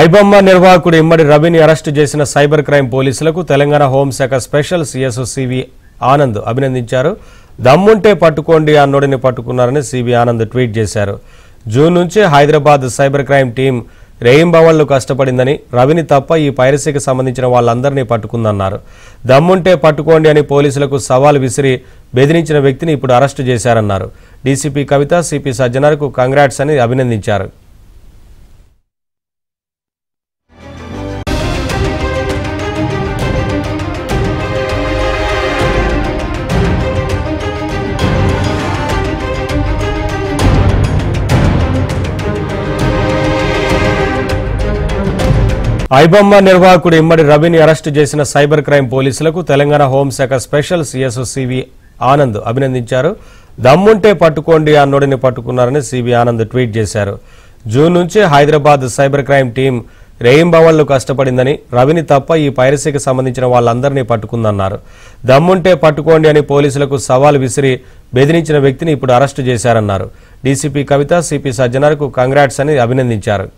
ఐబొమ్మ నిర్వాహకుడు ఇమ్మడి రవిని అరెస్టు చేసిన సైబర్ క్రైమ్ పోలీసులకు తెలంగాణ హోంశాఖ స్పెషల్ సిఎస్ సివి ఆనంద్ అభినందించారు. దమ్ముంటే పట్టుకోండి అన్నోడిని పట్టుకున్నారని సివి ఆనంద్ ట్వీట్ చేశారు. జూన్ నుంచి హైదరాబాద్ సైబర్ క్రైమ్ టీం రేయింబవళ్లు కష్టపడిందని, రవిని తప్ప ఈ పైరసీకి సంబంధించిన వాళ్ళందరినీ పట్టుకుందన్నారు. దమ్ముంటే పట్టుకోండి అని పోలీసులకు సవాల్ విసిరి బెదిరించిన వ్యక్తిని ఇప్పుడు అరెస్టు చేశారన్నారు. డీసీపీ కవిత, సిపి సజ్జనార్కు కంగ్రాట్స్ అని అభినందించారు. ఐబొమ్మ నిర్వాహకుడు ఇమ్మడి రవిని అరెస్టు చేసిన సైబర్ క్రైమ్ పోలీసులకు తెలంగాణ హోంశాఖ స్పెషల్ సిఎస్ సివి ఆనంద్ అభినందించారు. దమ్ముంటే పట్టుకోండి అన్నోడిని పట్టుకున్నారని సివి ఆనంద్ ట్వీట్ చేశారు. జూన్ నుంచి హైదరాబాద్ సైబర్ క్రైమ్ టీం రేయింబవళ్లు కష్టపడిందని, రవిని తప్ప ఈ పైరసీకి సంబంధించిన వాళ్ళందరినీ పట్టుకుందన్నారు. దమ్ముంటే పట్టుకోండి అని పోలీసులకు సవాల్ విసిరి బెదిరించిన వ్యక్తిని ఇప్పుడు అరెస్టు చేశారన్నారు. డీసీపీ కవిత, సిపి సజ్జనార్కు కంగ్రాట్స్ అని అభినందించారు.